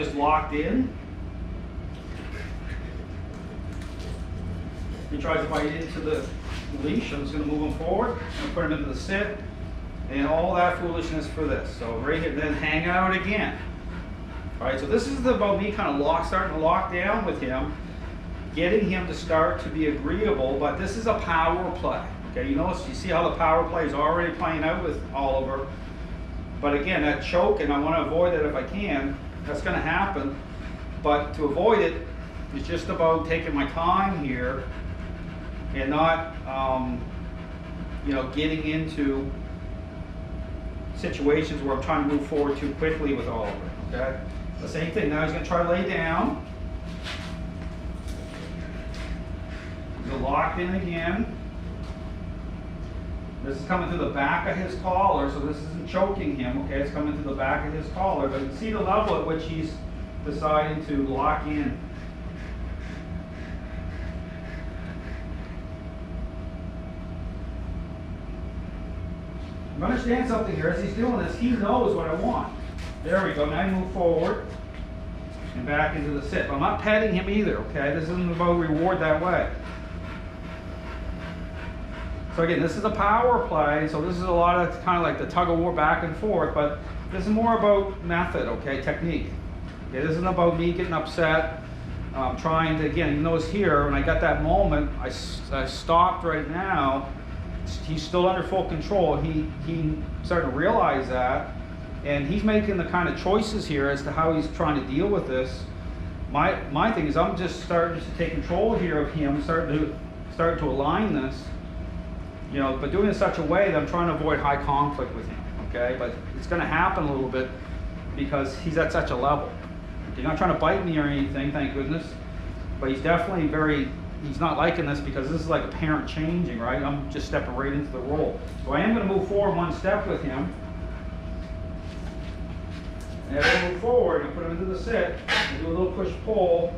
Just locked in. He tries to bite into the leash. I'm just going to move him forward and put him into the sit. And all that foolishness for this. So right here, then hang out again. All right, so this is about me kind of starting to lock down with him, getting him to start to be agreeable, but this is a power play. Okay, you see how the power play is already playing out with Oliver. But again, that choke, and I want to avoid it if I can. That's going to happen, but to avoid it, it's just about taking my time here and not, getting into situations where I'm trying to move forward too quickly with Oliver. Okay, the same thing. Now he's going to try to lay down. He's locked in again. This is coming through the back of his collar, so this isn't choking him, okay? It's coming through the back of his collar, but you can see the level at which he's deciding to lock in. You understand something here, as he's doing this, he knows what I want. There we go, now you move forward and back into the sit. But I'm not petting him either, okay? This isn't about reward that way. So again, this is a power play, so this is a lot of kind of like the tug of war back and forth, but this is more about method, okay, technique. Okay, this isn't about me getting upset, trying to, again, you notice here, when I got that moment, I stopped right now. He's still under full control. He started to realize that, and he's making the kind of choices here as to how he's trying to deal with this. My thing is I'm just starting to take control here of him, starting to align this. But doing it in such a way that I'm trying to avoid high conflict with him, okay? But it's going to happen a little bit because he's at such a level. He's not trying to bite me or anything, thank goodness. But he's definitely he's not liking this because this is like a parent changing, right? I'm just stepping right into the role. So I am going to move forward one step with him. And as I move forward, I put him into the sit, and do a little push-pull.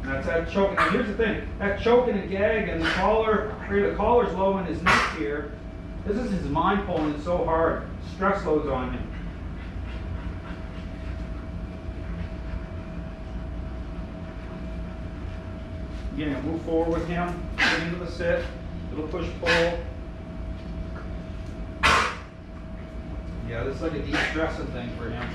And that's that choking. And here's the thing, that choking and gag and the collar's low in his neck here. This is his mind pulling it so hard. Stress loads on him. Again, move forward with him, get into the sit, little push pull. Yeah, this is like a de-stressing thing for him.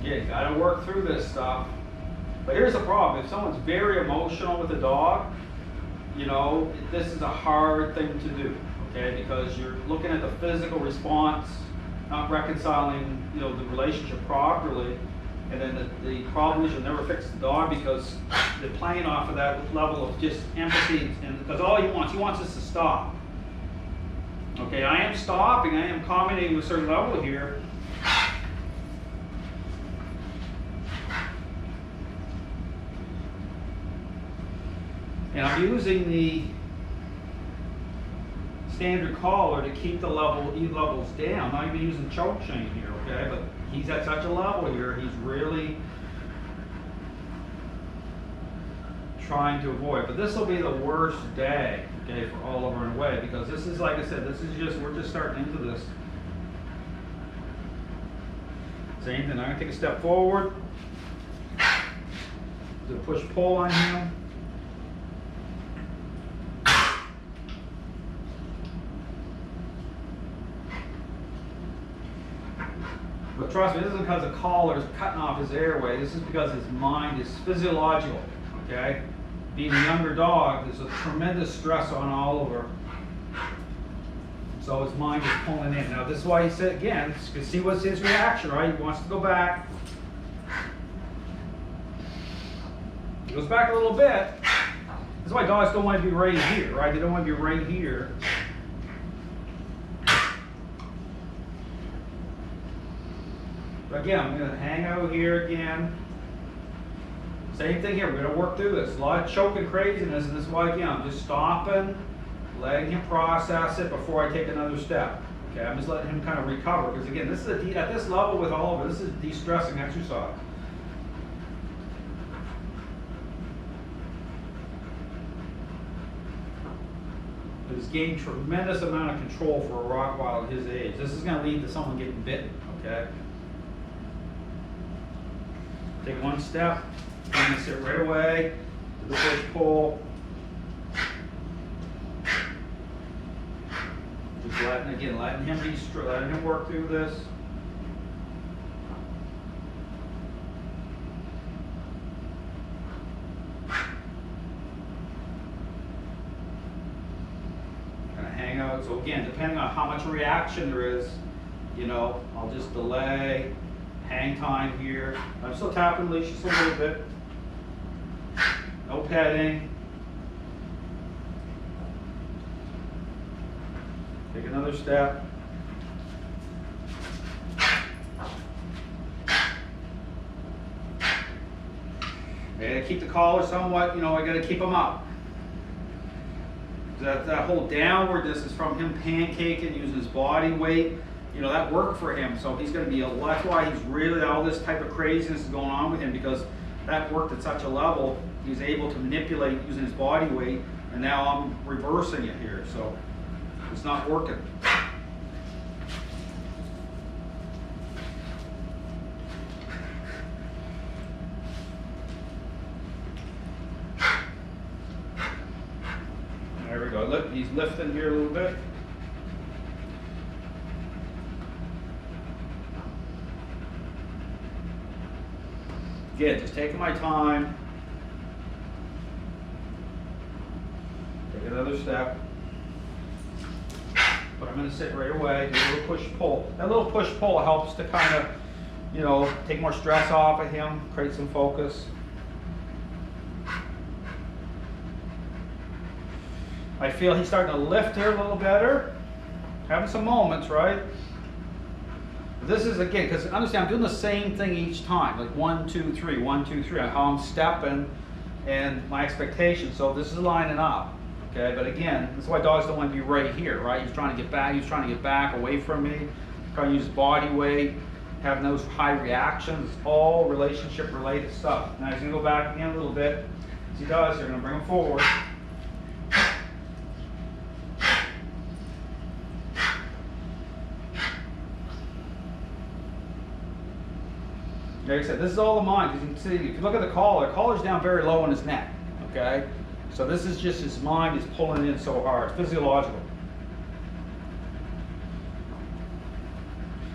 You gotta work through this stuff. But here's the problem. If someone's very emotional with a dog, this is a hard thing to do, okay? Because you're looking at the physical response, not reconciling, the relationship properly. And then the problem is you'll never fix the dog because they're playing off of that level of just empathy. And because all he wants us to stop. Okay, I am stopping, I am accommodating to a certain level here. And I'm using the standard collar to keep the levels down. Not even using choke chain here, okay? But he's at such a level here, he's really trying to avoid. But this will be the worst day, okay, for Oliver in a way, because this is, like I said, we're just starting into this. Same thing, I'm gonna take a step forward, do a push-pull on him. But trust me, this isn't because the collar is cutting off his airway. This is because his mind is physiological, okay? Being a younger dog, there's a tremendous stress on Oliver. So his mind is pulling in. Now this is why he said, again, you can see what's his reaction, right? He wants to go back. He goes back a little bit. This is why dogs don't want to be right here, right? They don't want to be right here. But again, I'm going to hang out here again. Same thing here. We're going to work through this. A lot of choking craziness, and this is why, again, I'm just stopping, letting him process it before I take another step. Okay, I'm just letting him kind of recover. Because again, this is at this level with Oliver, this is a de-stressing exercise. But he's gained tremendous amount of control for a Rottweiler at his age. This is going to lead to someone getting bitten, okay? Take one step, I'm going to sit right away to the push pull. Just letting him letting him work through this. Hang out. So again, depending on how much reaction there is, you know, I'll just delay, hang time here. I'm still tapping the leash just a little bit. No petting. Take another step. I gotta keep the collar somewhat, you know, I gotta keep them up. That whole downwardness is from him pancaking, using his body weight. You know, that worked for him. So he's going to be, that's why he's really, all this type of craziness is going on with him, because that worked at such a level. He's able to manipulate using his body weight, and now I'm reversing it here. So it's not working. There we go. Look, he's lifting here a little bit. Again, just taking my time. Take another step. But I'm going to sit right away, do a little push-pull. That little push-pull helps to kind of, you know, take more stress off of him, create some focus. I feel he's starting to lift here a little better. Having some moments, right? This is, again, because understand, I'm doing the same thing each time, like 1, 2, 3, 1, 2, 3, how I'm stepping and my expectation. So this is lining up, okay? But again, this is why dogs don't want to be right here, right? He's trying to get back, away from me, trying to use body weight, having those high reactions. It's all relationship related stuff. Now he's going to go back again a little bit. As he does, you're going to bring him forward. Like I said, this is all the mind, because you can see, if you look at the collar's down very low on his neck, okay? So this is just his mind is pulling in so hard, it's physiological.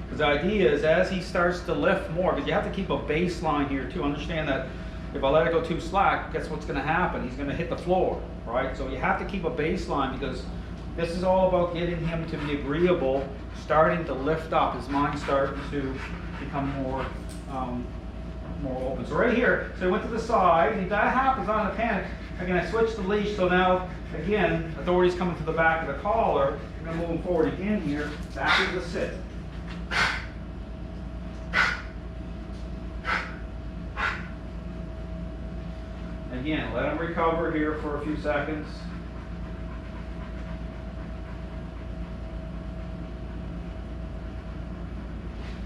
Because the idea is, as he starts to lift more, because you have to keep a baseline here too, understand that if I let it go too slack, guess what's going to happen? He's going to hit the floor, right? So you have to keep a baseline, because this is all about getting him to be agreeable, starting to lift up, his mind starting to become more open. So right here, so I went to the side, and if that happens on the panic, again, I switched the leash, so now, again, authority's coming to the back of the collar, I'm going to move him forward again here, back into the sit. Again, let him recover here for a few seconds.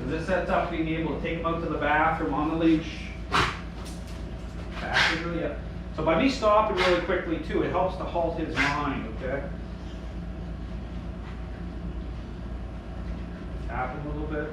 This sets up being able to take him out to the bathroom on the leash. Back into the, so by me stopping really quickly too, it helps to halt his mind, okay? Tap him a little bit.